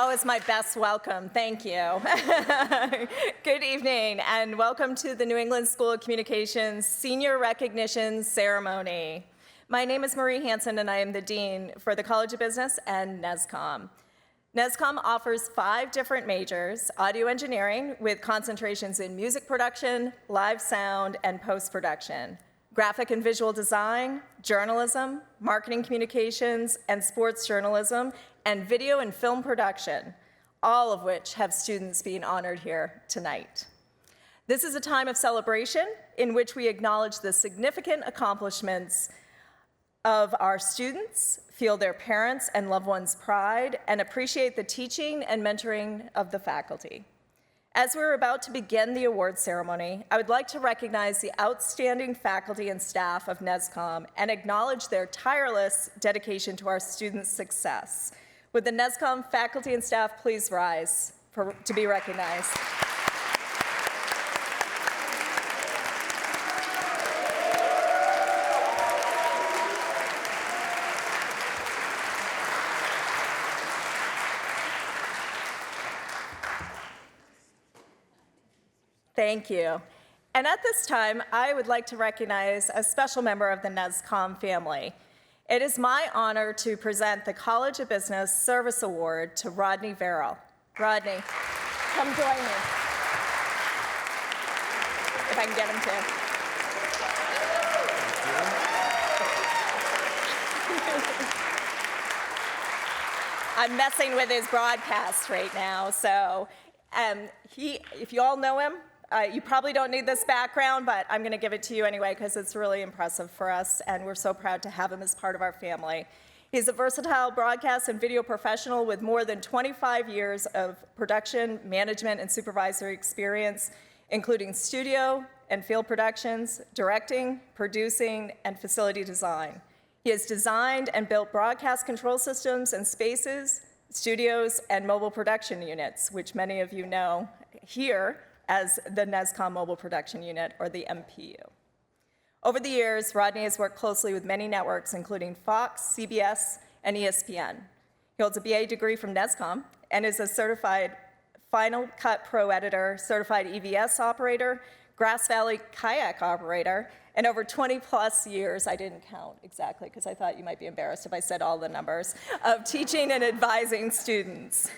was my best welcome. Thank you. Good evening, and welcome to the New England School of Communications Senior Recognition Ceremony. My name is Marie Hansen, and I am the Dean for the College of Business and NESCOM. NESCOM offers 5 different majors: audio engineering with concentrations in music production, live sound, and post-production, graphic and visual design, journalism, marketing communications, and sports journalism, and video and film production, all of which have students being honored here tonight. This is a time of celebration in which we acknowledge the significant accomplishments of our students, feel their parents' and loved ones' pride, and appreciate the teaching and mentoring of the faculty. As we're about to begin the award ceremony, I would like to recognize the outstanding faculty and staff of NESCOM and acknowledge their tireless dedication to our students' success. Would the NESCOM faculty and staff please rise to be recognized? Thank you. And at this time, I would like to recognize a special member of the NESCOM family. It is my honor to present the College of Business Service Award to Rodney Verrill. Rodney, come join me. If I can get him to. I'm messing with his broadcast right now, so if you all know him, you probably don't need this background, but I'm going to give it to you anyway because it's really impressive for us, and we're so proud to have him as part of our family. He's a versatile broadcast and video professional with more than 25 years of production, management, and supervisory experience, including studio and field productions, directing, producing, and facility design. He has designed and built broadcast control systems and spaces, studios, and mobile production units, which many of you know here as the NESCOM Mobile Production Unit, or the MPU. Over the years, Rodney has worked closely with many networks, including Fox, CBS, and ESPN. He holds a BA degree from NESCOM and is a certified Final Cut Pro editor, certified EVS operator, Grass Valley kayak operator, and over 20-plus years, I didn't count exactly because I thought you might be embarrassed if I said all the numbers, of teaching and advising students.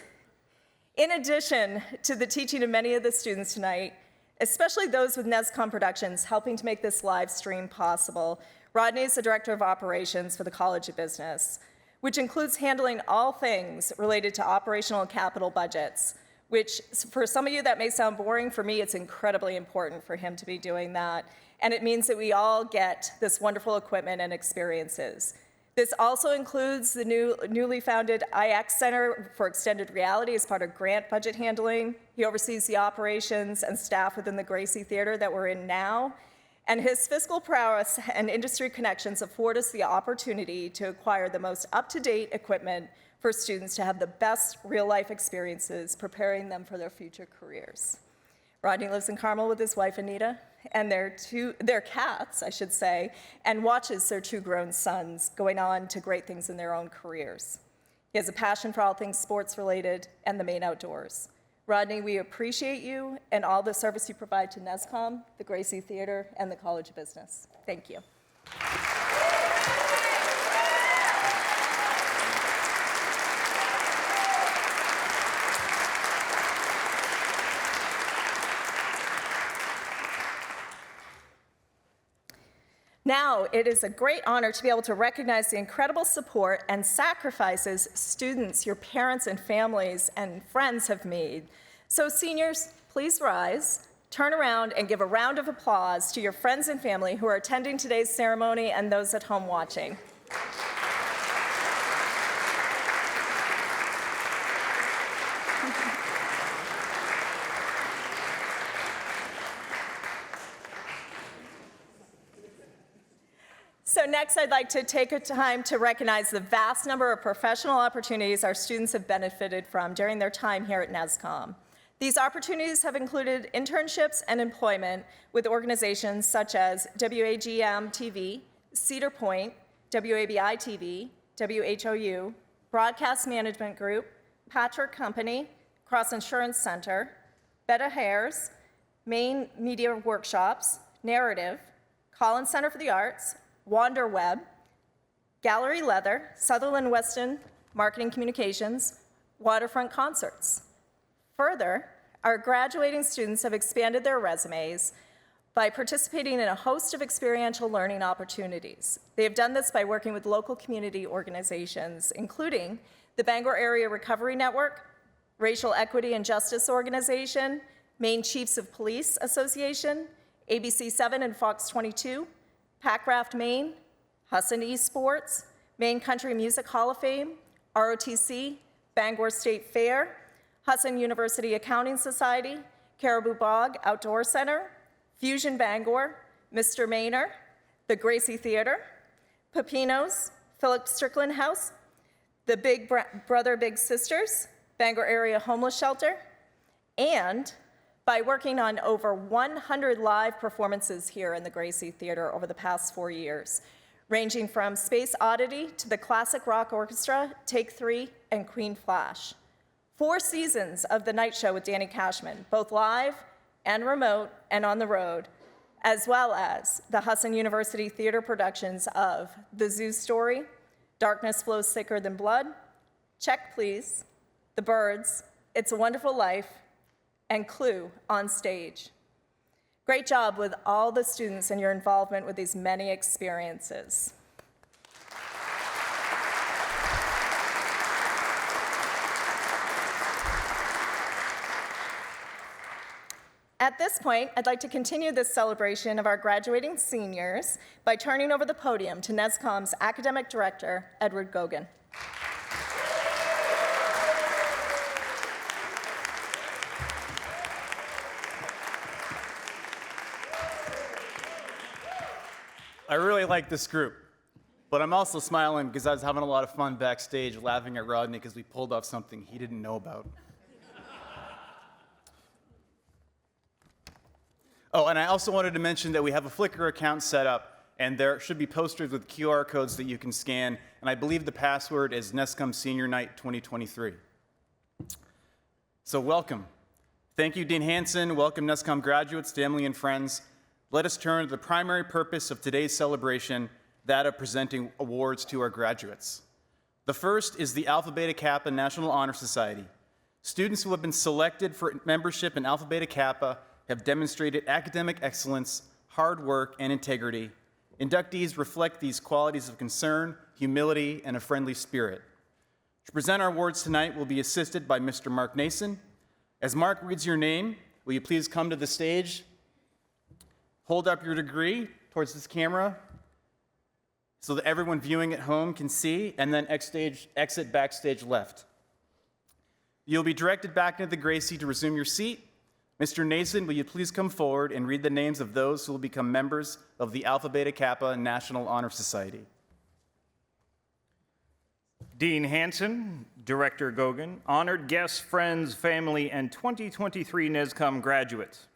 In addition to the teaching of many of the students tonight, especially those with NESCOM Productions helping to make this live stream possible, Rodney is the Director of Operations for the College of Business, which includes handling all things related to operational and capital budgets, which for some of you that may sound boring. For me, it's incredibly important for him to be doing that, and it means that we all get this wonderful equipment and experiences. This also includes the newly founded IX Center for Extended Reality as part of grant budget handling. He oversees the operations and staff within the Gracie Theater that we're in now. And his fiscal prowess and industry connections afford us the opportunity to acquire the most up-to-date equipment for students to have the best real-life experiences, preparing them for their future careers. Rodney lives in Carmel with his wife, Anita, and their cats, I should say, and watches their 2 grown sons going on to great things in their own careers. He has a passion for all things sports-related and the Maine outdoors. Rodney, we appreciate you and all the service you provide to NESCOM, the Gracie Theater, and the College of Business. Thank you. Now, it is a great honor to be able to recognize the incredible support and sacrifices students, your parents and families and friends have made. So seniors, please rise, turn around, and give a round of applause to your friends and family who are attending today's ceremony and those at home watching. So next, I'd like to take a time to recognize the vast number of professional opportunities our students have benefited from during their time here at NESCOM. These opportunities have included internships and employment with organizations such as WAGM-TV, Cedar Point, WABI-TV, WHOU, Broadcast Management Group, Patrick Company, Cross Insurance Center, Betta Hares, Maine Media Workshops, Narrative, Collins Center for the Arts, WanderWeb, Gallery Leather, Sutherland Weston Marketing Communications, Waterfront Concerts. Further, our graduating students have expanded their resumes by participating in a host of experiential learning opportunities. They have done this by working with local community organizations, including the Bangor Area Recovery Network, Racial Equity and Justice Organization, Maine Chiefs of Police Association, ABC7 and Fox 22, Packraft Maine, Husson Esports, Maine Country Music Hall of Fame, ROTC, Bangor State Fair, Husson University Accounting Society, Caribou Bog Outdoor Center, Fusion Bangor, Mr. Maynor, the Gracie Theater, Pepino's, Philip Strickland House, the Big Brother Big Sisters, Bangor Area Homeless Shelter, and by working on over 100 live performances here in the Gracie Theater over the past 4 years, ranging from Space Oddity to the Classic Rock Orchestra, Take 3, and Queen Flash. 4 seasons of The Night Show with Danny Cashman, both live and remote and on the road, as well as the Husson University Theater productions of The Zoo Story, Darkness Flows Thicker Than Blood, Check Please, The Birds, It's a Wonderful Life, and Clue on stage. Great job with all the students and your involvement with these many experiences. At this point, I'd like to continue this celebration of our graduating seniors by turning over the podium to NESCOM's Academic Director, Edward Gogan. I really like this group, but I'm also smiling because I was having a lot of fun backstage laughing at Rodney because we pulled off something he didn't know about. Oh, and I also wanted to mention that we have a Flickr account set up, and there should be posters with QR codes that you can scan, and I believe the password is NESCOM Senior Night 2023. So welcome. Thank you, Dean Hanson. Welcome, NESCOM graduates, family, and friends. Let us turn to the primary purpose of today's celebration, that of presenting awards to our graduates. The first is the Alpha Beta Kappa National Honor Society. Students who have been selected for membership in Alpha Beta Kappa have demonstrated academic excellence, hard work, and integrity. Inductees reflect these qualities of concern, humility, and a friendly spirit. To present our awards tonight, we'll be assisted by Mr. Mark Nason. As Mark reads your name, will you please come to the stage? Hold up your degree towards this camera so that everyone viewing at home can see, and then exit backstage left. You'll be directed back into the Gracie to resume your seat. Mr. Nason, will you please come forward and read the names of those who will become members of the Alpha Beta Kappa National Honor Society? Dean Hanson, Director Gogan, honored guests, friends, family, and 2023 NESCOM graduates.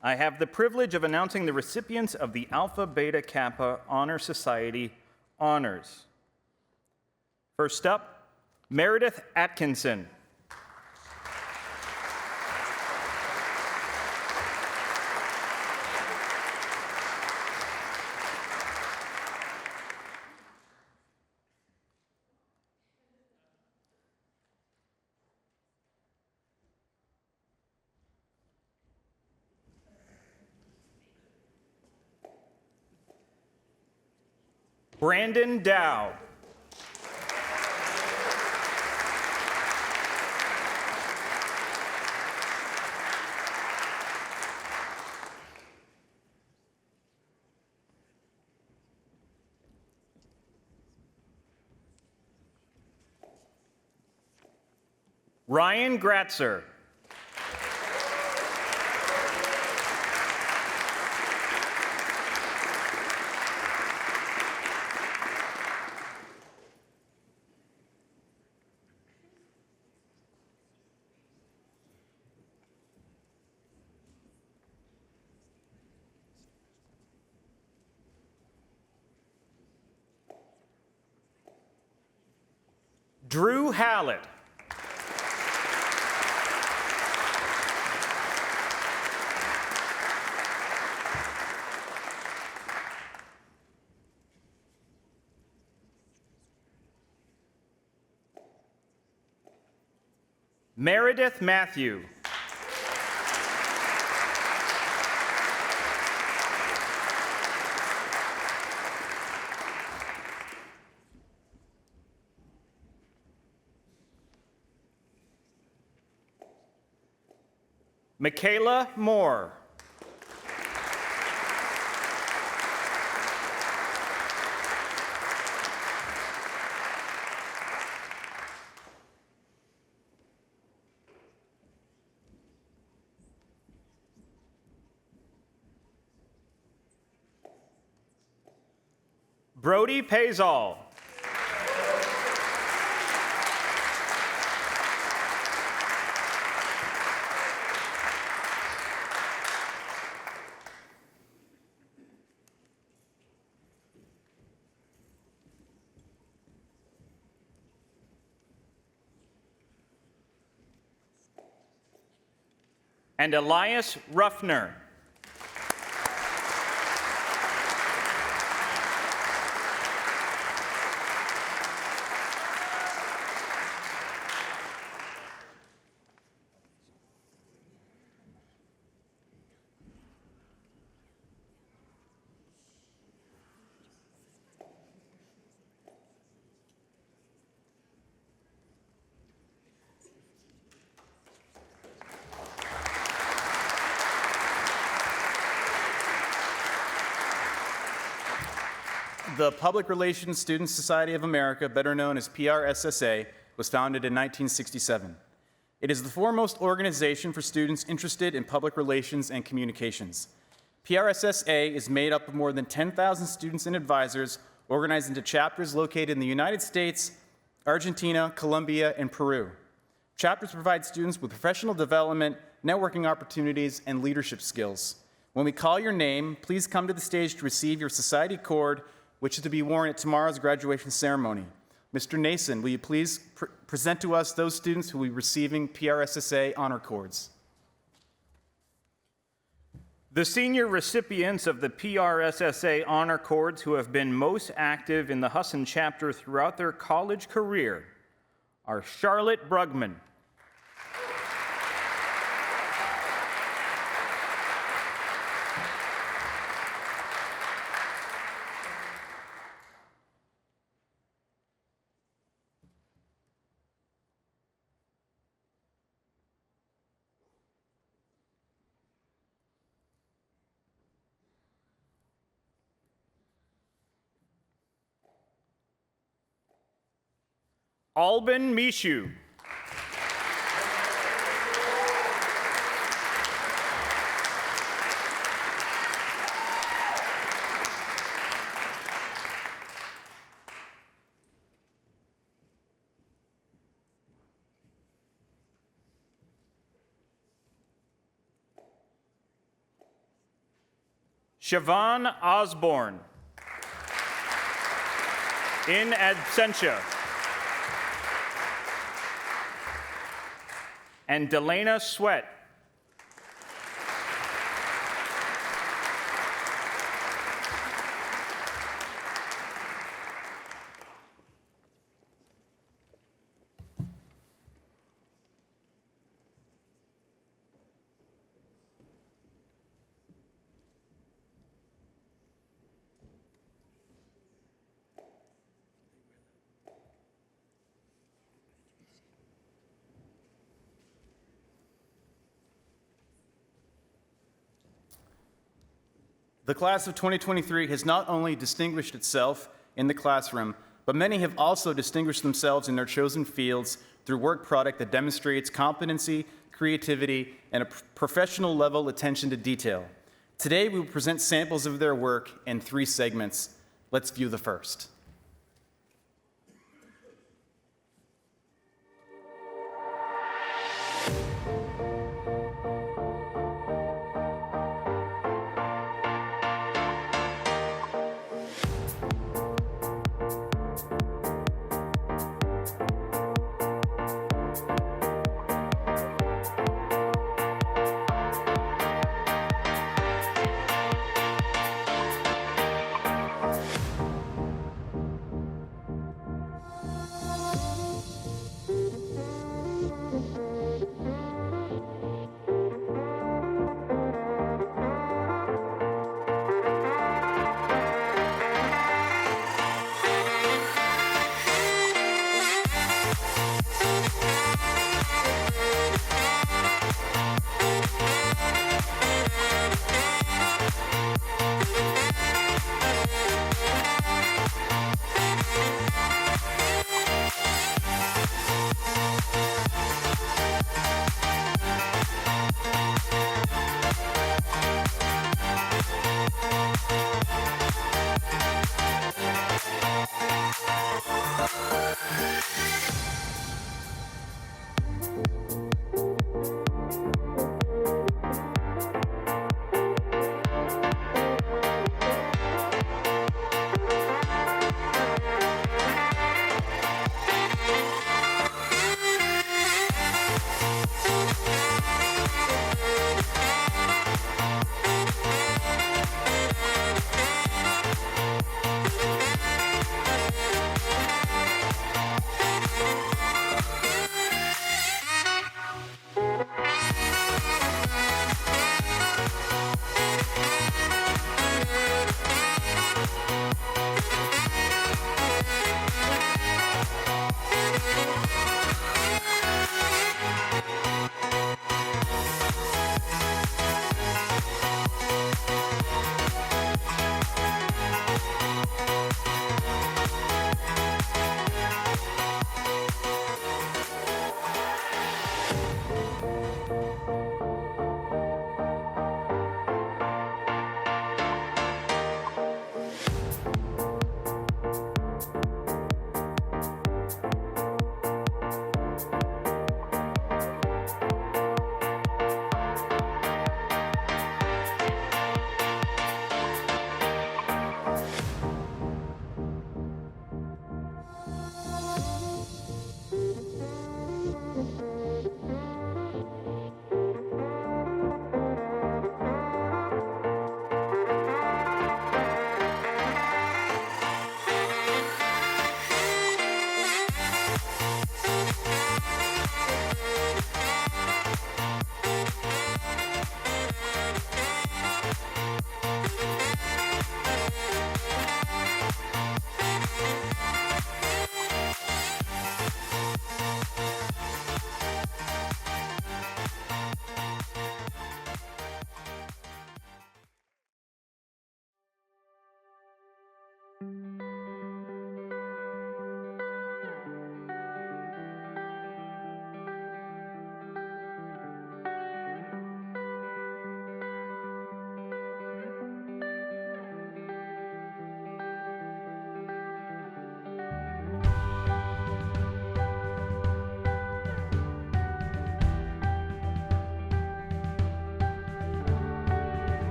I have the privilege of announcing the recipients of the Alpha Beta Kappa Honor Society honors. First up, Meredith Atkinson. Brandon Dow. Ryan Gratzer. Drew Hallett. Meredith Matthew. Michaela Moore. Brody Pazal. And Elias Ruffner. The Public Relations Student Society of America, better known as PRSSA, was founded in 1967. It is the foremost organization for students interested in public relations and communications. PRSSA is made up of more than 10,000 students and advisors organized into chapters located in the United States, Argentina, Colombia, and Peru. Chapters provide students with professional development, networking opportunities, and leadership skills. When we call your name, please come to the stage to receive your society cord, which is to be worn at tomorrow's graduation ceremony. Mr. Nason, will you please present to us those students who will be receiving PRSSA honor cords? The senior recipients of the PRSSA honor cords who have been most active in the Husson chapter throughout their college career are Charlotte Brugman, Alban Mishu, Siobhan Osborne, in absentia, and Delana Sweat. The class of 2023 has not only distinguished itself in the classroom, but many have also distinguished themselves in their chosen fields through work product that demonstrates competency, creativity, and a professional level attention to detail. Today, we will present samples of their work in 3 segments. Let's view the first.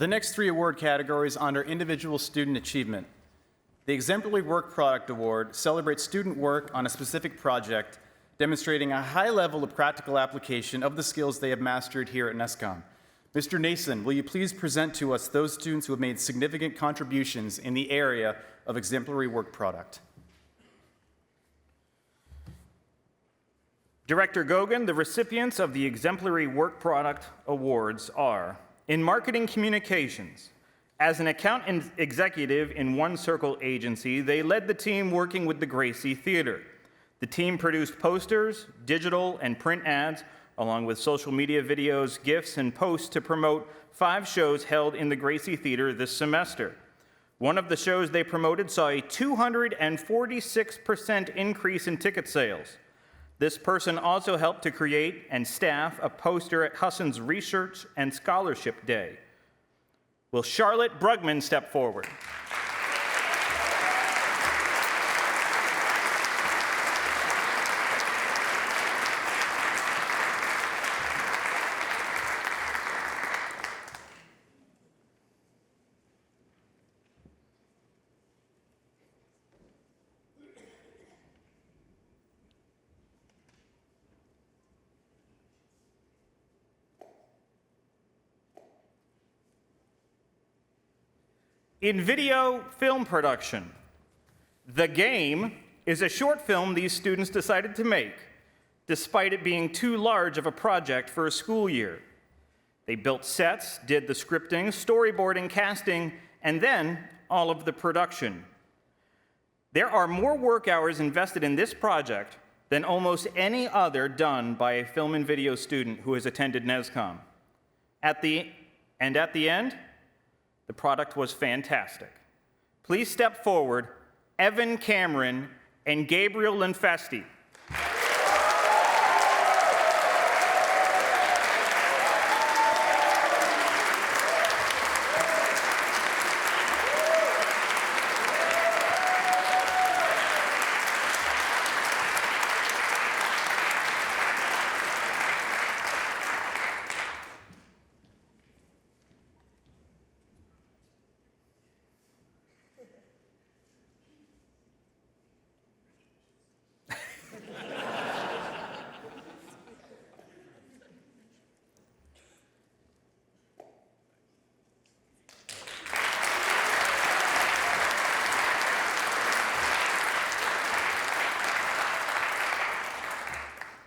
The next three award categories honor individual student achievement. The Exemplary Work Product Award celebrates student work on a specific project, demonstrating a high level of practical application of the skills they have mastered here at NESCOM. Mr. Nason, will you please present to us those students who have made significant contributions in the area of exemplary work product? Director Gogan, the recipients of the Exemplary Work Product Awards are, in marketing communications, as an account executive in One Circle agency, they led the team working with the Gracie Theater. The team produced posters, digital and print ads, along with social media videos, GIFs, and posts to promote 5 shows held in the Gracie Theater this semester. One of the shows they promoted saw a 246% increase in ticket sales. This person also helped to create and staff a poster at Husson's Research and Scholarship Day. Will Charlotte Brugman step forward? In video film production, The Game is a short film these students decided to make, despite it being too large of a project for a school year. They built sets, did the scripting, storyboarding, casting, and then all of the production. There are more work hours invested in this project than almost any other done by a film and video student who has attended NESCOM. At the end, the product was fantastic. Please step forward, Evan Cameron and Gabriel Linfesti.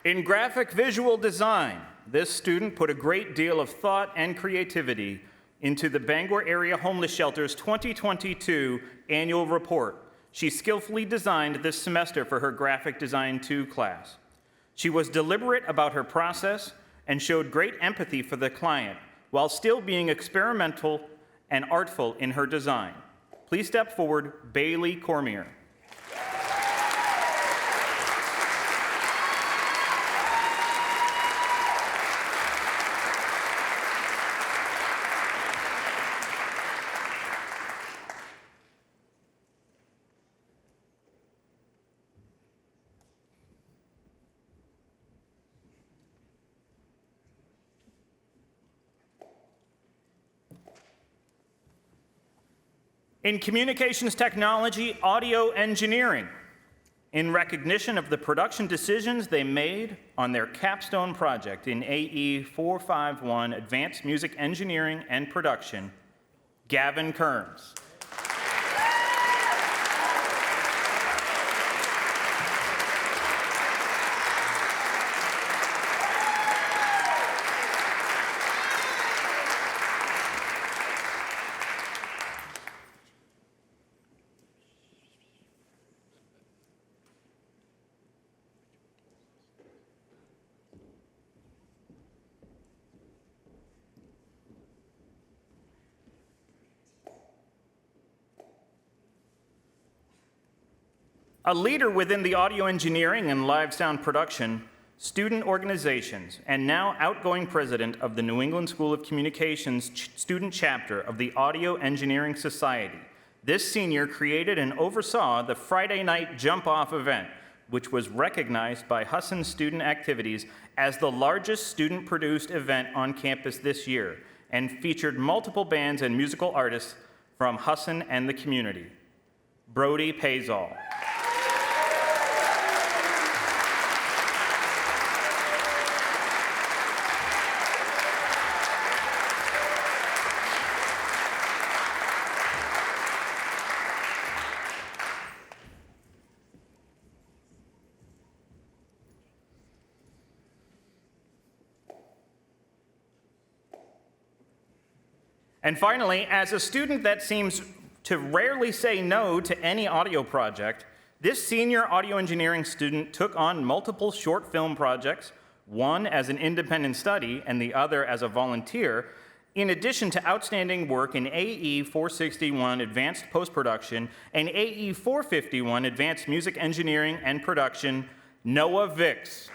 In graphic visual design, this student put a great deal of thought and creativity into the Bangor Area Homeless Shelter's 2022 annual report she skillfully designed this semester for her Graphic Design 2 class. She was deliberate about her process and showed great empathy for the client while still being experimental and artful in her design. Please step forward, Bailey Cormier. In communications technology, audio engineering, in recognition of the production decisions they made on their capstone project in AE 451 Advanced Music Engineering and Production, Gavin Kearns. A leader within the audio engineering and live sound production, student organizations, and now outgoing president of the New England School of Communications student chapter of the Audio Engineering Society. This senior created and oversaw the Friday night jump-off event, which was recognized by Husson Student Activities as the largest student-produced event on campus this year, and featured multiple bands and musical artists from Husson and the community. Brody pays all. And finally, as a student that seems to rarely say no to any audio project, this senior audio engineering student took on multiple short film projects, one as an independent study and the other as a volunteer, in addition to outstanding work in AE 461 Advanced Post-Production and AE 451 Advanced Music Engineering and Production. Noah Vicks.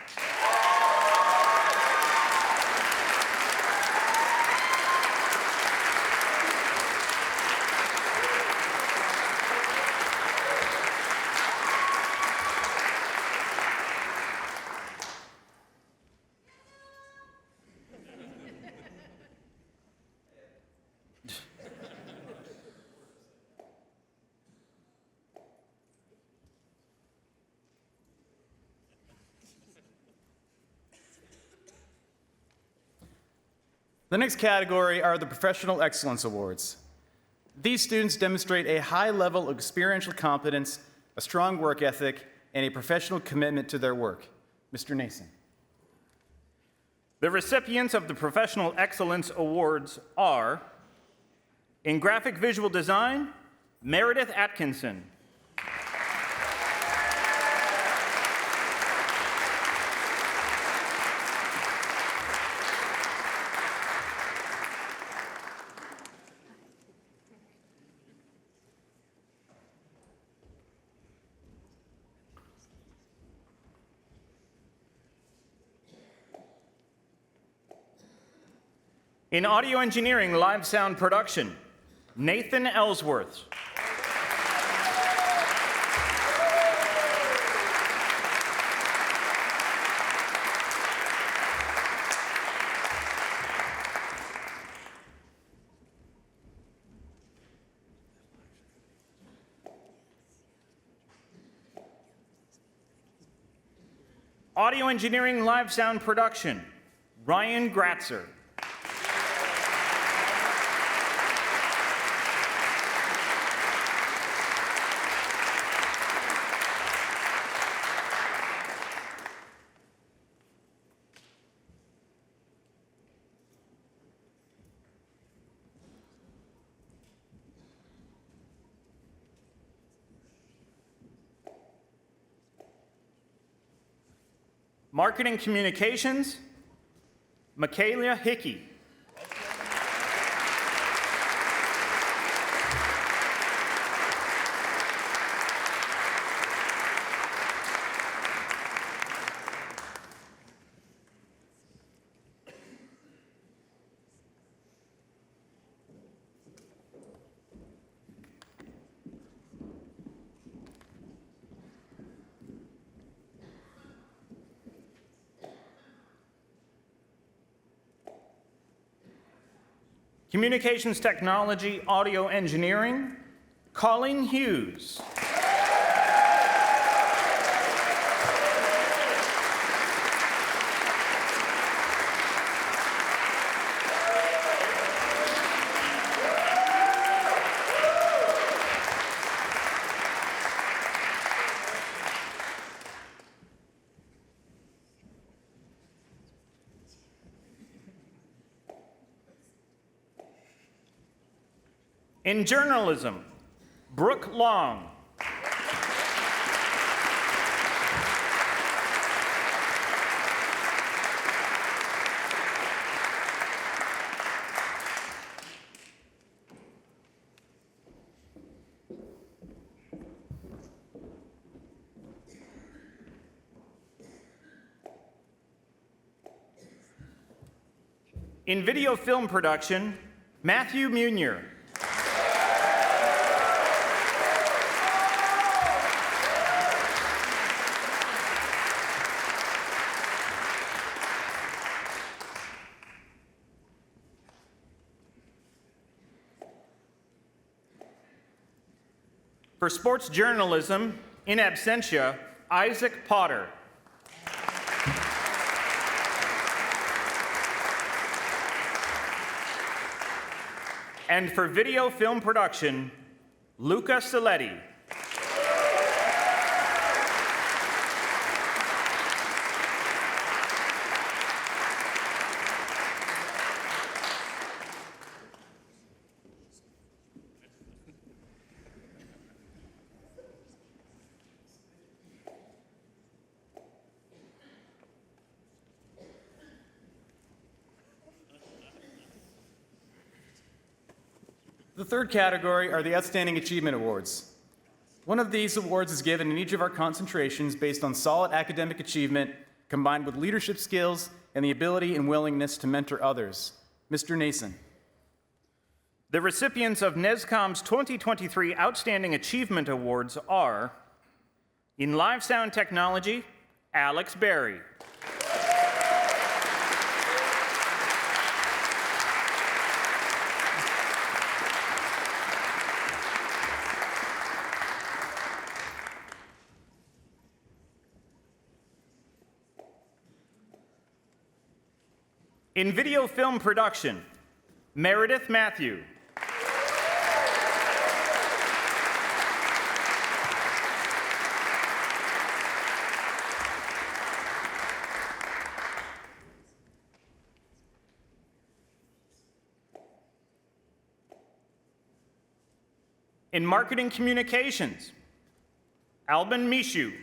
The next category are the Professional Excellence Awards. These students demonstrate a high level of experiential competence, a strong work ethic, and a professional commitment to their work. Mr. Nason. The recipients of the Professional Excellence Awards are, in graphic visual design, Meredith Atkinson. In audio engineering live sound production, Nathan Ellsworth. Audio engineering live sound production, Ryan Gratzer. Marketing Communications, Michaela Hickey. Communications Technology, Audio Engineering, Colleen Hughes. In journalism, Brooke Long. In video film production, Matthew Munier. For sports journalism, in absentia, Isaac Potter. And for video film production, Luca Saletti. The third category are the Outstanding Achievement Awards. One of these awards is given in each of our concentrations based on solid academic achievement combined with leadership skills and the ability and willingness to mentor others. Mr. Nason. The recipients of NESCOM's 2023 Outstanding Achievement Awards are, in Live Sound Technology, Alex Berry. In video film production, Meredith Matthew. In marketing communications, Alban Mishu.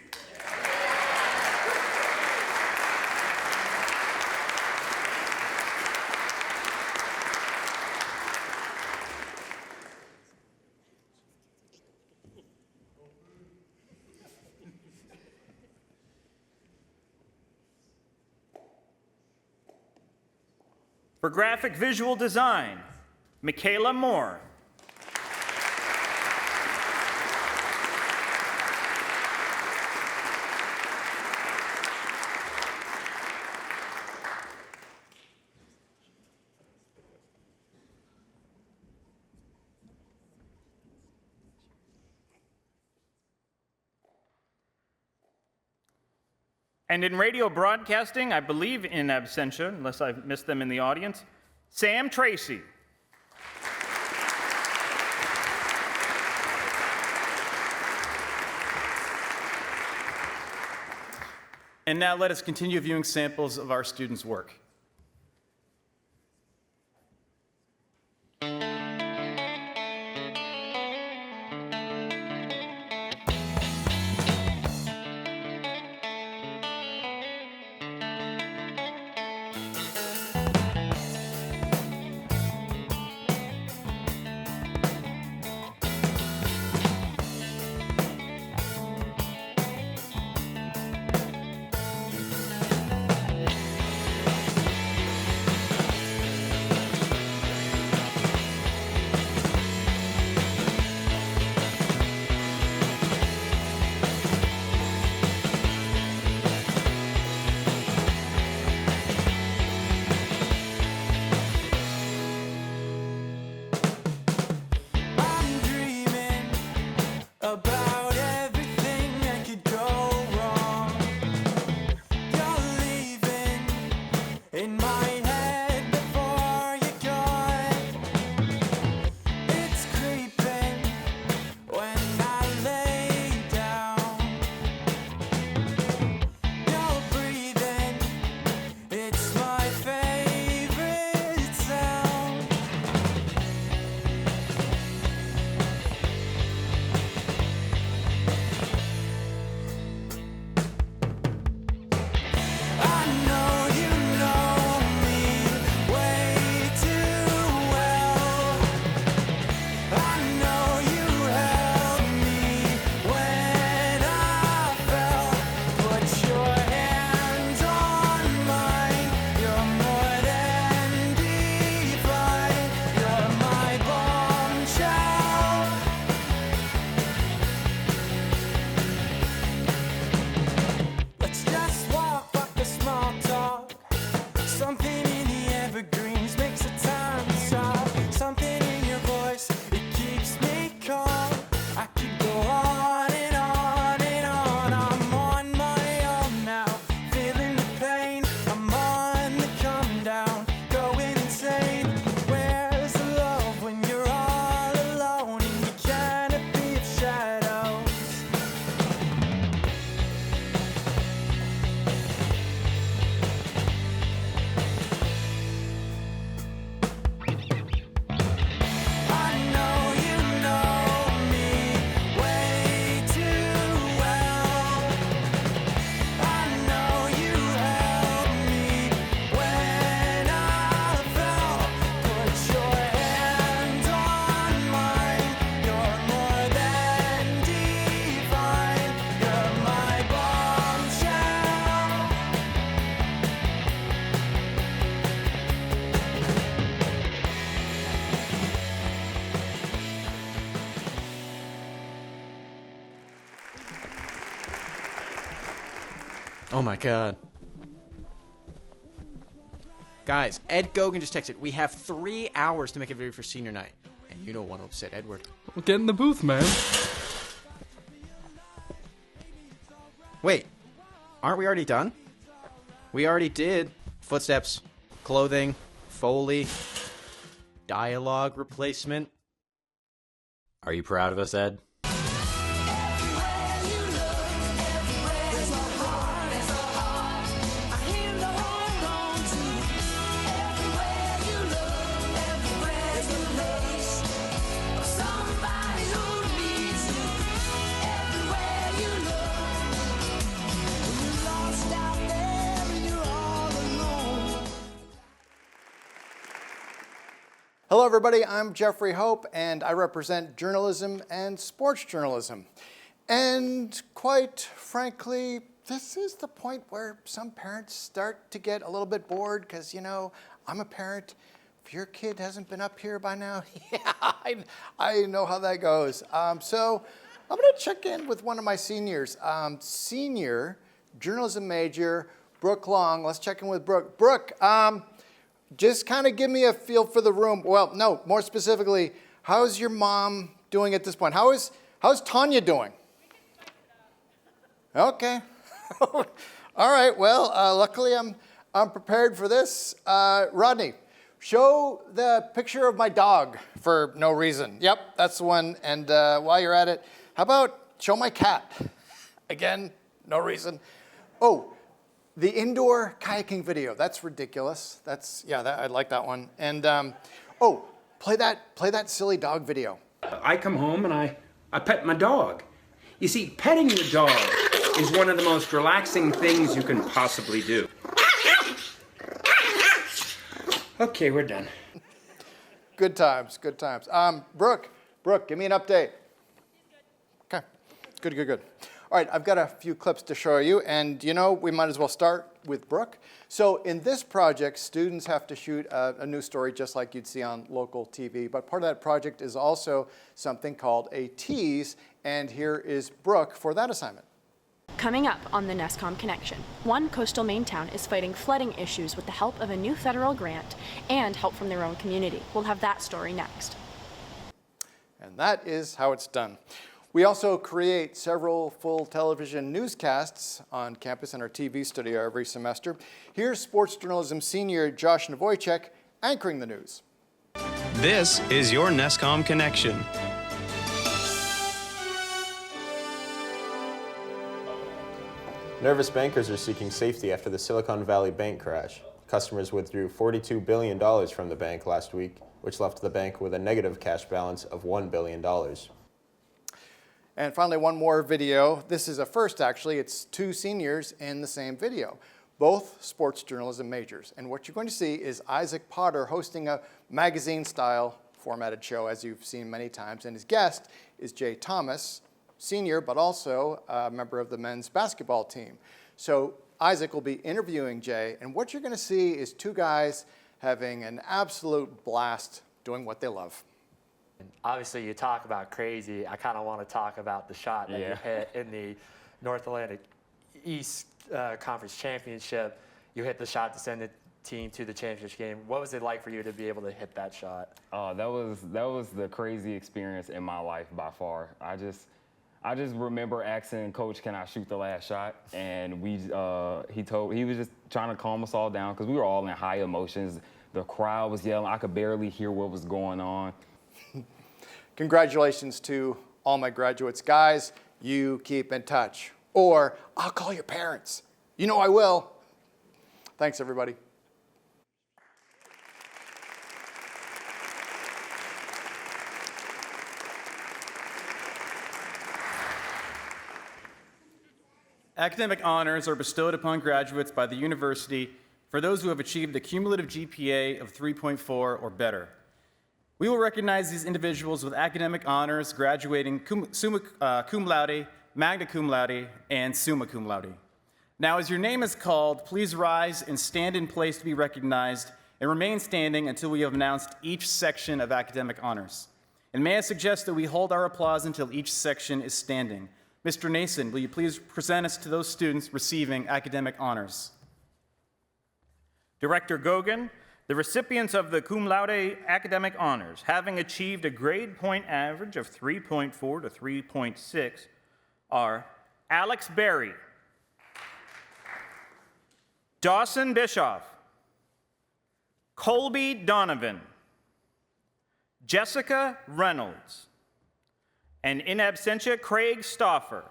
For graphic visual design, Michaela Moore. And in radio broadcasting, I believe in absentia, unless I've missed them in the audience, Sam Tracy. And now let us continue viewing samples of our students' work. Oh my god. Guys, Ed Gogan just texted, we have 3 hours to make a video for senior night. And you don't want to upset Edward. Well, get in the booth, man. Wait, aren't we already done? We already did footsteps, clothing, Foley, dialogue replacement. Are you proud of us, Ed? Hello, everybody. I'm Jeffrey Hope, and I represent journalism and sports journalism. And quite frankly, this is the point where some parents start to get a little bit bored because, you know, I'm a parent. If your kid hasn't been up here by now, yeah, I know how that goes. So I'm going to check in with one of my seniors. Senior journalism major, Brooke Long. Let's check in with Brooke. Brooke, just kind of give me a feel for the room. Well, no, more specifically, how's your mom doing at this point? How's Tanya doing? Okay. All right. Well, luckily I'm prepared for this. Rodney, show the picture of my dog for no reason. Yep, that's the one. And while you're at it, how about show my cat? Again, no reason. Oh. The indoor kayaking video, that's ridiculous. I like that one. And, play that silly dog video. I come home and I pet my dog. You see, petting your dog is one of the most relaxing things you can possibly do. Okay, we're done. Good times, good times. Brooke, give me an update. Okay, good. All right, I've got a few clips to show you, and you know, we might as well start with Brooke. So in this project, students have to shoot a news story just like you'd see on local TV, but part of that project is also something called a tease, and here is Brooke for that assignment. Coming up on the NESCOM Connection, one coastal Maine town is fighting flooding issues with the help of a new federal grant and help from their own community. We'll have that story next. And that is how it's done. We also create several full television newscasts on campus in our TV studio every semester. Here's sports journalism senior Josh Navoychek anchoring the news. This is your NESCOM Connection. Nervous bankers are seeking safety after the Silicon Valley Bank crash. Customers withdrew $42 billion from the bank last week, which left the bank with a negative cash balance of $1 billion. And finally, one more video. This is a first, actually. It's 2 seniors in the same video, both sports journalism majors. And what you're going to see is Isaac Potter hosting a magazine-style formatted show, as you've seen many times. And his guest is Jay Thomas, senior, but also a member of the men's basketball team. So Isaac will be interviewing Jay, and what you're going to see is 2 guys having an absolute blast doing what they love. Obviously, you talk about crazy. I kind of want to talk about the shot that you hit in the North Atlantic East Conference Championship. You hit the shot to send the team to the championship game. What was it like for you to be able to hit that shot? That was the crazy experience in my life by far. I just remember asking Coach, "Can I shoot the last shot?" And he was just trying to calm us all down because we were all in high emotions. The crowd was yelling. I could barely hear what was going on. Congratulations to all my graduates. Guys, you keep in touch. Or I'll call your parents. You know I will. Thanks, everybody. Academic honors are bestowed upon graduates by the university for those who have achieved a cumulative GPA of 3.4 or better. We will recognize these individuals with academic honors graduating cum laude, magna cum laude, and summa cum laude. Now, as your name is called, please rise and stand in place to be recognized and remain standing until we have announced each section of academic honors. And may I suggest that we hold our applause until each section is standing. Mr. Nason, will you please present us to those students receiving academic honors? Director Gogan, the recipients of the cum laude academic honors, having achieved a grade point average of 3.4 to 3.6, are Alex Berry, Dawson Bischoff, Colby Donovan, Jessica Reynolds, and in absentia, Craig Stauffer.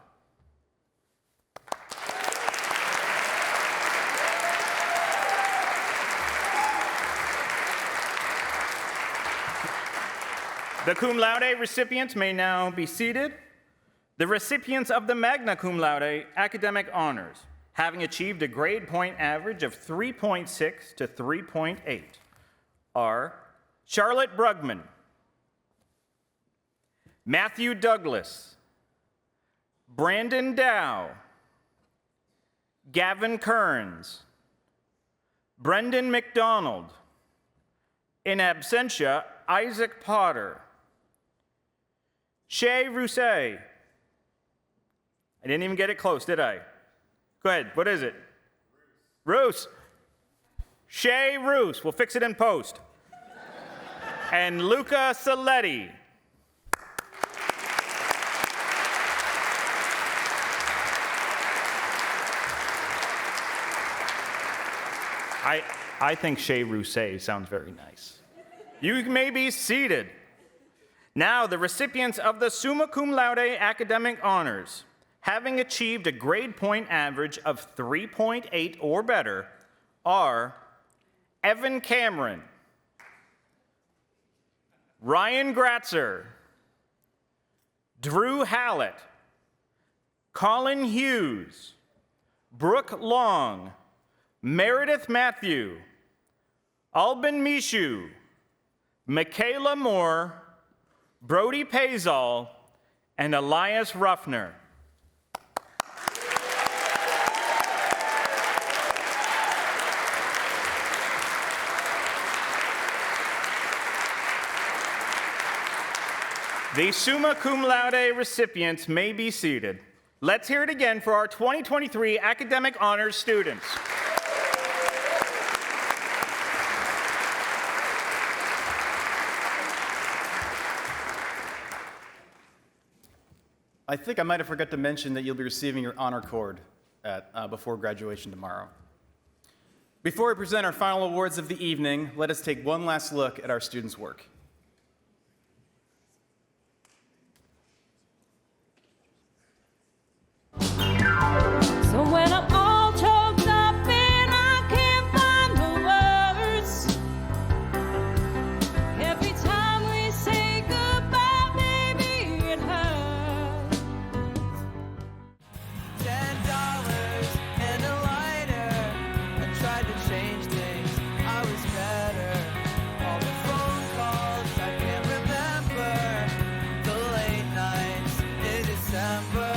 The cum laude recipients may now be seated. The recipients of the magna cum laude academic honors, having achieved a grade point average of 3.6 to 3.8, are Charlotte Brugman, Matthew Douglas, Brandon Dow, Gavin Kearns, Brendan McDonald, in absentia, Isaac Potter, Shay Rousset. I didn't even get it close, did I? Go ahead, what is it? Roos. Shay Roos, we'll fix it in post. And Luca Saletti. I think Shay Rousset sounds very nice. You may be seated. Now, the recipients of the summa cum laude academic honors, having achieved a grade point average of 3.8 or better, are Evan Cameron, Ryan Gratzer, Drew Hallett, Colin Hughes, Brooke Long, Meredith Matthew, Alban Mishu, Michaela Moore, Brody Pazal, and Elias Ruffner. The summa cum laude recipients may be seated. Let's hear it again for our 2023 academic honors students. I think I might have forgot to mention that you'll be receiving your honor cord before graduation tomorrow. Before we present our final awards of the evening, let us take one last look at our students' work. So when I'm all choked up and I can't find the words, every time we say goodbye, baby, it hurts. $10 and a lighter. I tried to change things. I was better. All the phone calls I can't remember. The late nights in December.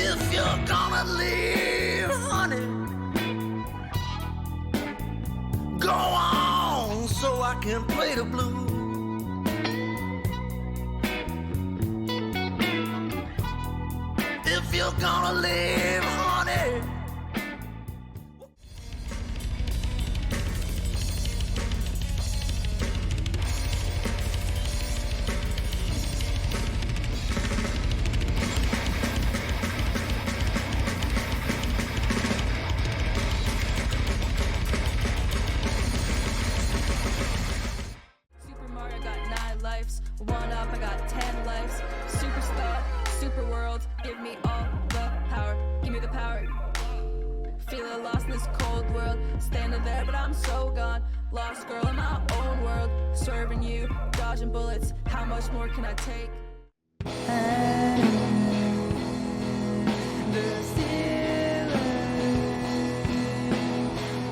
If you're gonna leave, honey, go on so I can play the blues. If you're gonna leave, honey. Super Mario got 9 lives. 1 up, I got 10 lives. Superstar, super world, give me all the power. Give me the power. Feeling lost in this cold world. Standing there, but I'm so gone. Lost girl in my own world. Serving you, dodging bullets. How much more can I take? The ceiling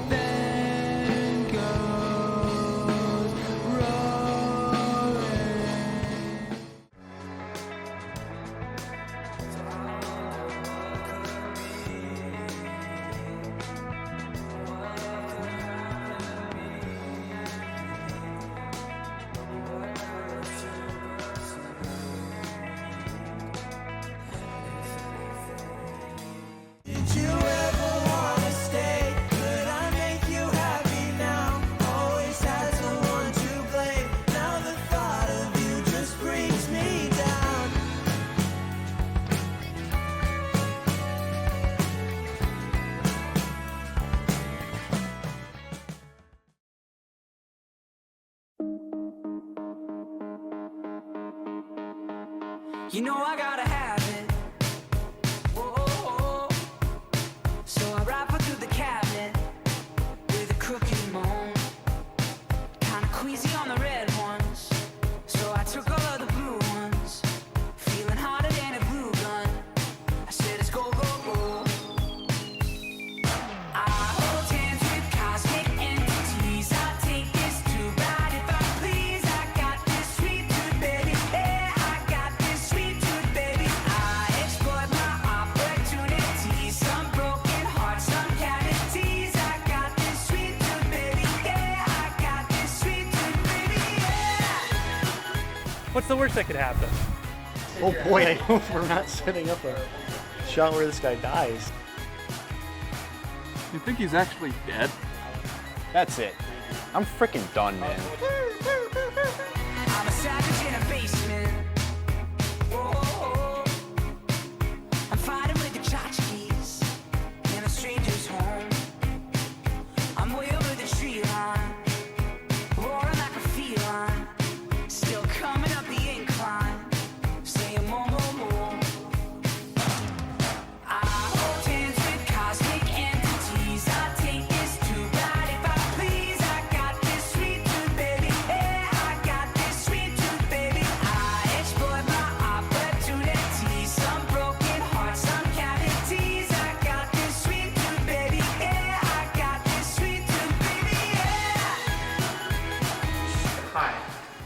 then goes rolling. You know I gotta have it. Whoa. So I rifle through the cabinet with a crooked moan. Kinda queasy on the red ones, so I took all of the blue ones. Feeling hotter than a glue gun. I said let's go, go, go. I hold hands with cosmic entities. I take this too bad if I please. I got this sweet tooth, baby. Yeah, I got this sweet tooth, baby. I exploit my opportunities. Some broken hearts, some cavities. I got this sweet tooth, baby. Yeah, I got this sweet tooth, baby. Yeah. What's the worst that could happen? Oh boy, I hope we're not setting up a shot where this guy dies. You think he's actually dead? That's it. I'm freaking done, man. I'm a savage in a basement. Whoa. I'm fighting with the tchotchkes in a stranger's home. I'm way over the tree line, roaring like a feline. Still coming up the incline, saying more, more, more. I hold hands with cosmic entities. I take this too bad if I please. I got this sweet tooth, baby. Yeah, I got this sweet tooth, baby. I exploit my opportunities. Some broken hearts, some cavities. I got this sweet tooth, baby. Yeah, I got this sweet tooth, baby. Yeah. Hi,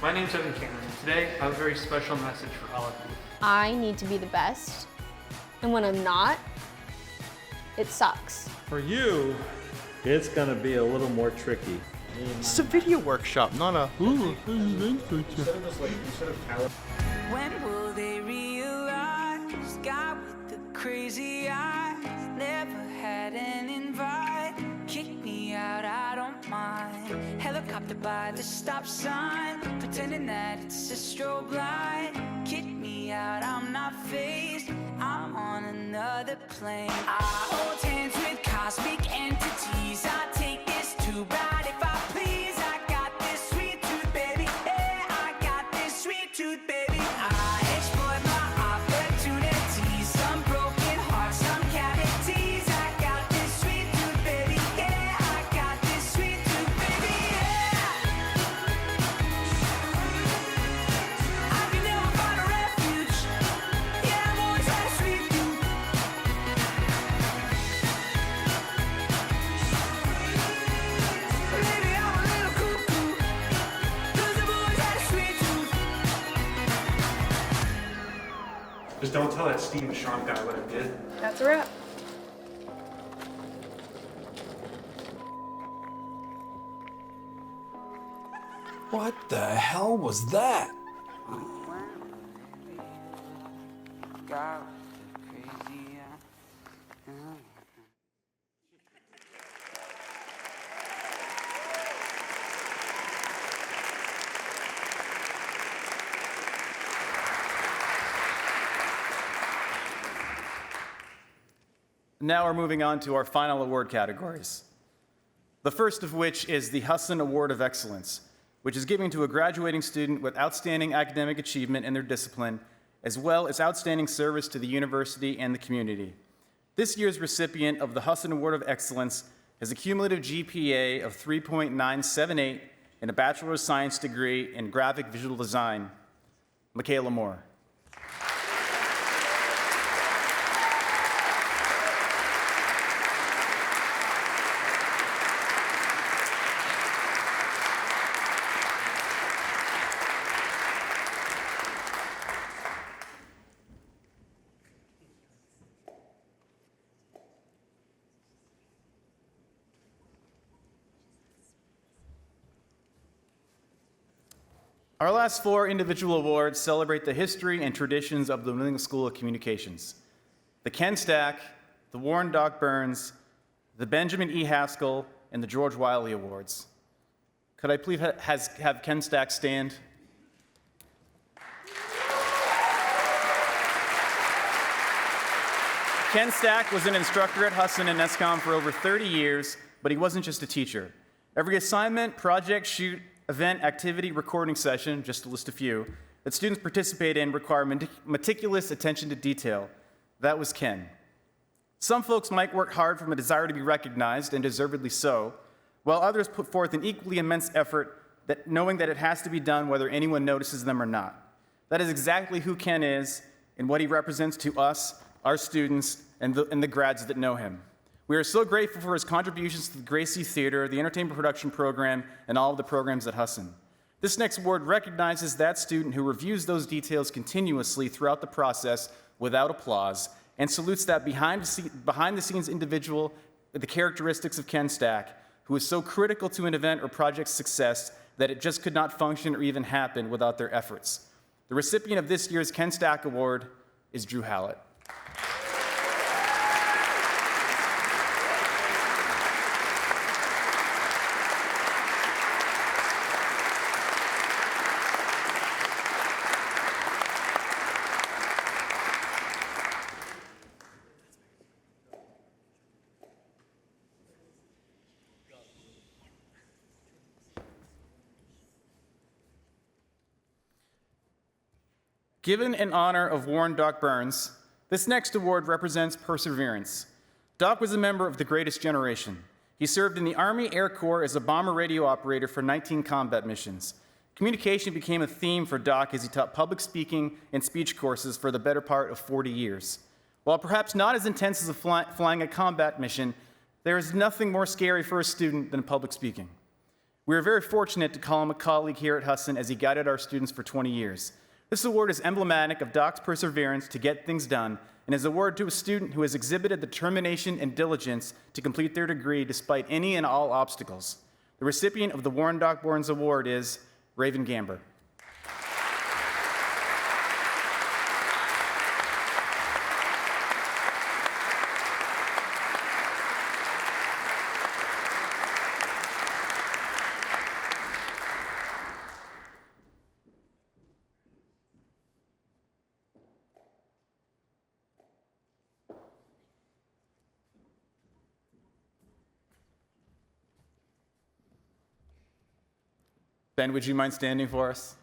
my name's Evan Cameron. Today, I have a very special message for all of you. I need to be the best, and when I'm not, it sucks. For you, it's gonna be a little more tricky. It's a video workshop, not a. When will they realize? Guy with the crazy eyes never had an invite. Kick me out, I don't mind. Helicopter by the stop sign, pretending that it's a strobe light. Kick me out, I'm not phased. I'm on another plane. I hold hands with cosmic entities. I take this too bad if I please. I got this sweet tooth, baby. Yeah, I got this sweet tooth, baby. I exploit my opportunities. Some broken hearts, some cavities. I got this sweet tooth, baby. Yeah, I got this sweet tooth, baby. Yeah. I can never find a refuge. Yeah, I'm always had a sweet tooth. Maybe I'm a little cuckoo, 'cause I've always had a sweet tooth. Just don't tell that Steve Sharp guy what I did. That's a wrap. What the hell was that? Now we're moving on to our final award categories. The first of which is the Husson Award of Excellence, which is given to a graduating student with outstanding academic achievement in their discipline, as well as outstanding service to the university and the community. This year's recipient of the Husson Award of Excellence has a cumulative GPA of 3.978 and a Bachelor of Science degree in Graphic Visual Design. Michaela Moore. Our last four individual awards celebrate the history and traditions of the New England School of Communications. The Ken Stack, the Warren Doc Burns, the Benjamin E. Haskell, and the George Wiley Awards. Could I please have Ken Stack stand? Ken Stack was an instructor at Husson and NESCOM for over 30 years, but he wasn't just a teacher. Every assignment, project, shoot, event, activity, recording session, just to list a few, that students participate in require meticulous attention to detail. That was Ken. Some folks might work hard from a desire to be recognized, and deservedly so, while others put forth an equally immense effort knowing that it has to be done whether anyone notices them or not. That is exactly who Ken is and what he represents to us, our students, and the grads that know him. We are so grateful for his contributions to the Gracie Theater, the Entertainment Production Program, and all of the programs at Husson. This next award recognizes that student who reviews those details continuously throughout the process without applause, and salutes that behind-the-scenes individual with the characteristics of Ken Stack, who is so critical to an event or project's success that it just could not function or even happen without their efforts. The recipient of this year's Ken Stack Award is Drew Hallett. Given in honor of Warren Doc Burns, this next award represents perseverance. Doc was a member of the greatest generation. He served in the Army Air Corps as a bomber radio operator for 19 combat missions. Communication became a theme for Doc as he taught public speaking and speech courses for the better part of 40 years. While perhaps not as intense as flying a combat mission, there is nothing more scary for a student than public speaking. We are very fortunate to call him a colleague here at Husson as he guided our students for 20 years. This award is emblematic of Doc's perseverance to get things done and is a award to a student who has exhibited the determination and diligence to complete their degree despite any and all obstacles. The recipient of the Warren Doc Burns Award is Raven Gamber. Ben, would you mind standing for us?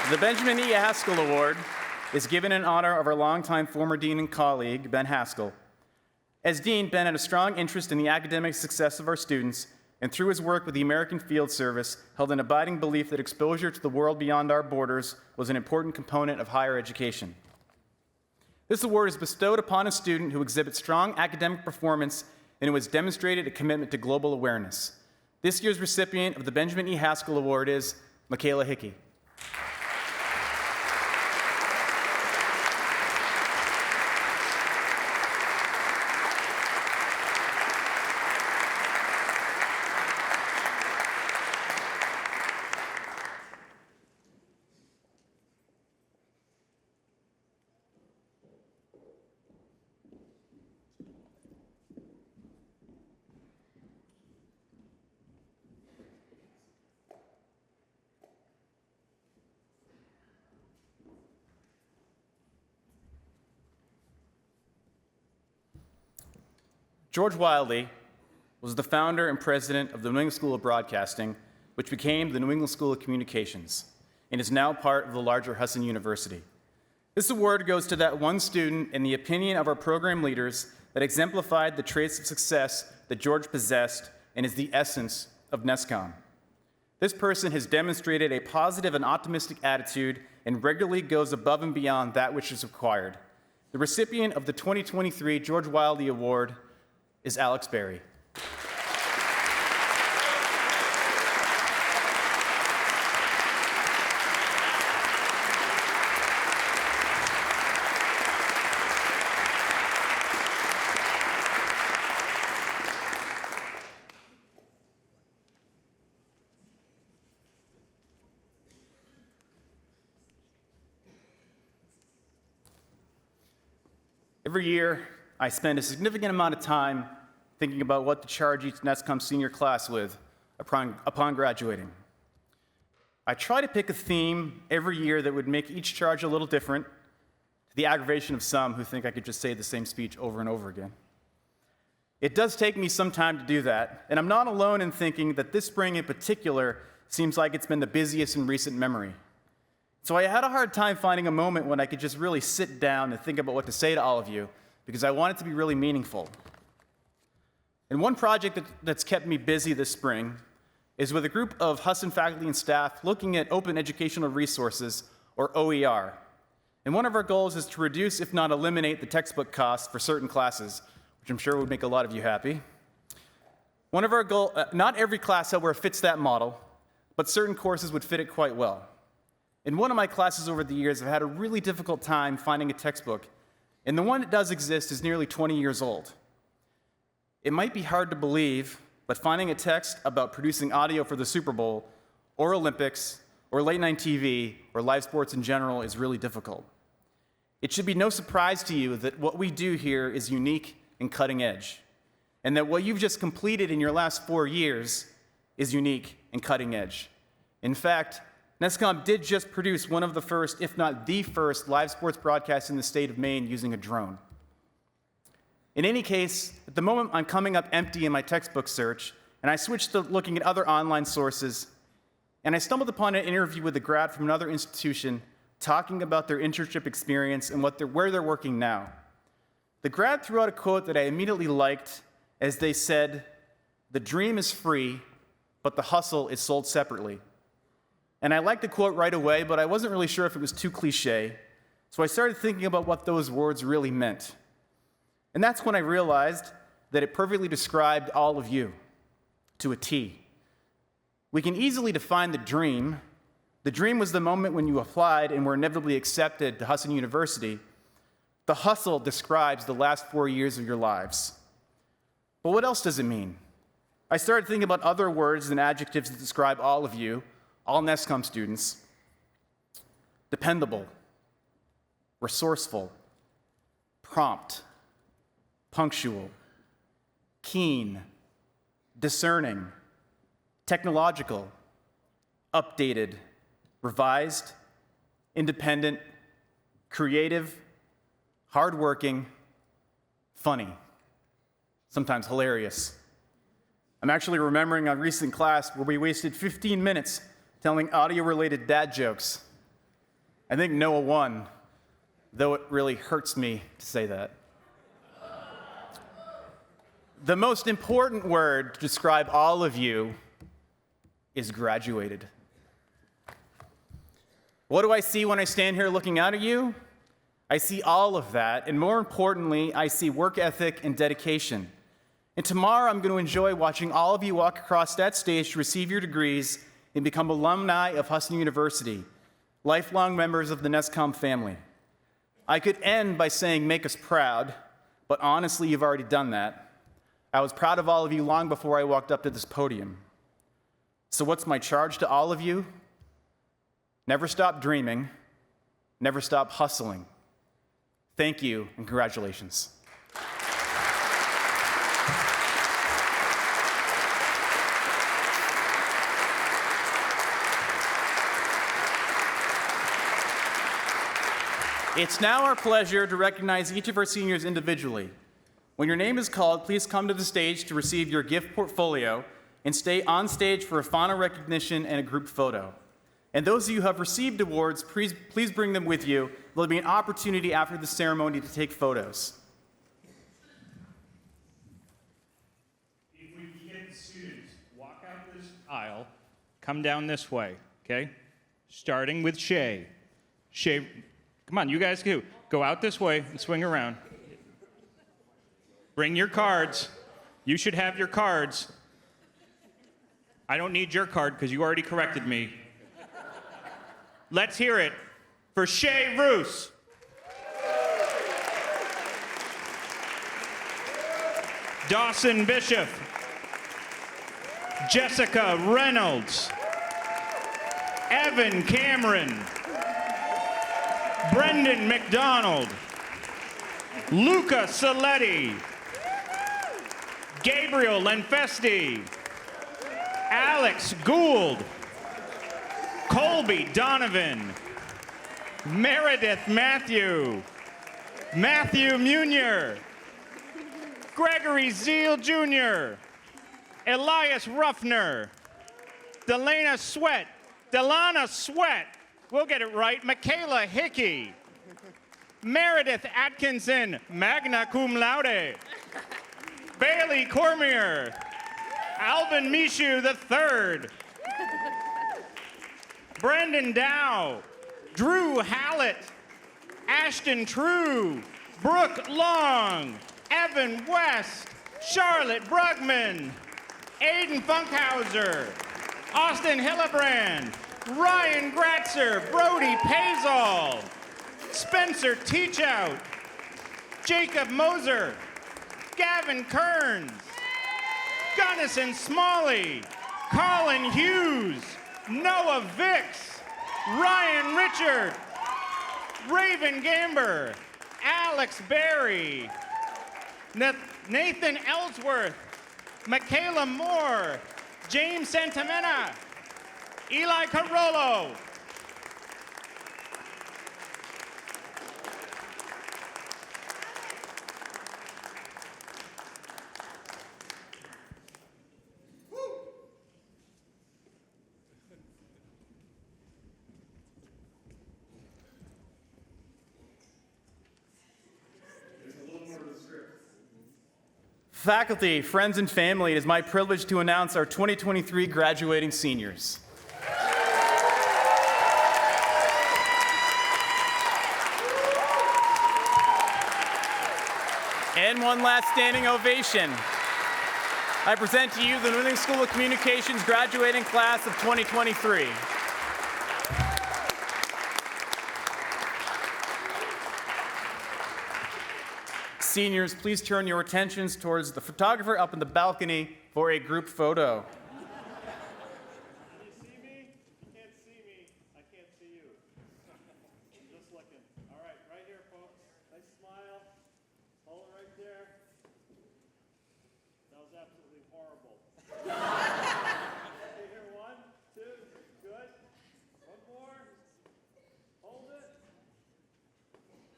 The Benjamin E. Haskell Award is given in honor of our longtime former dean and colleague, Ben Haskell. As dean, Ben had a strong interest in the academic success of our students, and through his work with the American Field Service, held an abiding belief that exposure to the world beyond our borders was an important component of higher education. This award is bestowed upon a student who exhibits strong academic performance and who has demonstrated a commitment to global awareness. This year's recipient of the Benjamin E. Haskell Award is Michaela Hickey. George Wildey was the founder and president of the New England School of Broadcasting, which became the New England School of Communications, and is now part of the larger Husson University. This award goes to that one student, in the opinion of our program leaders, that exemplified the traits of success that George possessed and is the essence of NESCOM. This person has demonstrated a positive and optimistic attitude and regularly goes above and beyond that which is required. The recipient of the 2023 George Wildey Award is Alex Berry. Every year, I spend a significant amount of time thinking about what to charge each NESCOM senior class with upon graduating. I try to pick a theme every year that would make each charge a little different, to the aggravation of some who think I could just say the same speech over and over again. It does take me some time to do that, and I'm not alone in thinking that this spring in particular seems like it's been the busiest in recent memory. So I had a hard time finding a moment when I could just really sit down and think about what to say to all of you, because I want it to be really meaningful. And one project that's kept me busy this spring is with a group of Husson faculty and staff looking at open educational resources, or OER. And one of our goals is to reduce, if not eliminate, the textbook costs for certain classes, which I'm sure would make a lot of you happy. One of our goals, not every class, however, fits that model, but certain courses would fit it quite well. In one of my classes over the years, I've had a really difficult time finding a textbook, and the one that does exist is nearly 20 years old. It might be hard to believe, but finding a text about producing audio for the Super Bowl, or Olympics, or late-night TV, or live sports in general is really difficult. It should be no surprise to you that what we do here is unique and cutting edge, and that what you've just completed in your last 4 years is unique and cutting edge. In fact, NESCOM did just produce one of the first, if not the first, live sports broadcasts in the state of Maine using a drone. In any case, at the moment I'm coming up empty in my textbook search, and I switched to looking at other online sources, and I stumbled upon an interview with a grad from another institution talking about their internship experience and where they're working now. The grad threw out a quote that I immediately liked, as they said, "The dream is free, but the hustle is sold separately." And I liked the quote right away, but I wasn't really sure if it was too cliche, so I started thinking about what those words really meant. And that's when I realized that it perfectly described all of you, to a T. We can easily define the dream. The dream was the moment when you applied and were inevitably accepted to Husson University. The hustle describes the last 4 years of your lives. But what else does it mean? I started thinking about other words and adjectives that describe all of you, all NESCOM students. Dependable, resourceful, prompt, punctual, keen, discerning, technological, updated, revised, independent, creative, hardworking, funny, sometimes hilarious. I'm actually remembering a recent class where we wasted 15 minutes telling audio-related dad jokes. I think Noah won, though it really hurts me to say that. The most important word to describe all of you is graduated. What do I see when I stand here looking out at you? I see all of that, and more importantly, I see work ethic and dedication. And tomorrow I'm going to enjoy watching all of you walk across that stage to receive your degrees and become alumni of Husson University, lifelong members of the NESCOM family. I could end by saying make us proud, but honestly, you've already done that. I was proud of all of you long before I walked up to this podium. So what's my charge to all of you? Never stop dreaming, never stop hustling. Thank you and congratulations. It's now our pleasure to recognize each of our seniors individually. When your name is called, please come to the stage to receive your gift portfolio and stay on stage for a final recognition and a group photo. And those of you who have received awards, please bring them with you. There'll be an opportunity after the ceremony to take photos. If we can get the students, walk out this aisle, come down this way, okay? Starting with Shay. Shay, come on, you guys go out this way and swing around. Bring your cards. You should have your cards. I don't need your card because you already corrected me. Let's hear it for Shay Roos. Dawson Bishop. Jessica Reynolds. Evan Cameron. Brendan McDonald. Luca Saletti. Gabriel Lenfesti. Alex Gould. Colby Donovan. Meredith Matthew. Matthew Munier. Gregory Zeal Jr., Elias Ruffner, Delana Sweat, we'll get it right, Michaela Hickey, Meredith Atkinson, magna cum laude, Bailey Cormier, Alvin Mishu III, Brendan Dow, Drew Hallett, Ashton True, Brooke Long, Evan West, Charlotte Brugman, Aiden Funkhauser, Austin Hillebrand, Ryan Gratzer, Brody Pazol, Spencer Teachout, Jacob Moser, Gavin Kearns, Gunnison Smalley, Colin Hughes, Noah Vicks, Ryan Richard, Raven Gamber, Alex Berry, Nathan Ellsworth, Michaela Moore, James Santamena, Eli Carollo. Faculty, friends, and family, it is my privilege to announce our 2023 graduating seniors. And one last standing ovation. I present to you the New England School of Communications graduating class of 2023. Seniors, please turn your attentions towards the photographer up in the balcony for a group photo. Can you see me? You can't see me. I can't see you. I'm just looking. All right, right here, folks. Nice smile. Hold it right there. That was absolutely horrible. Okay, here, 1, 2, good. One more. Hold it.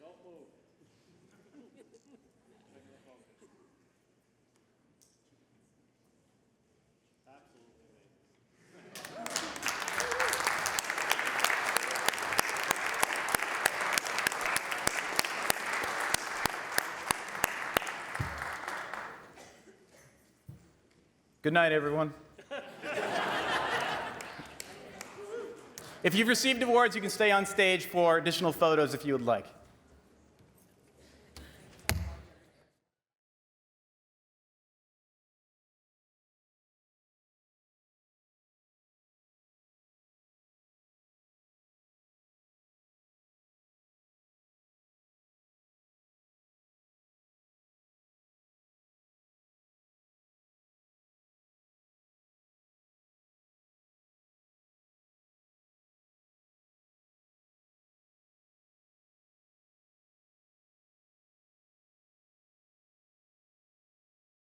Don't move. Good night, everyone. If you've received awards, you can stay on stage for additional photos if you would like.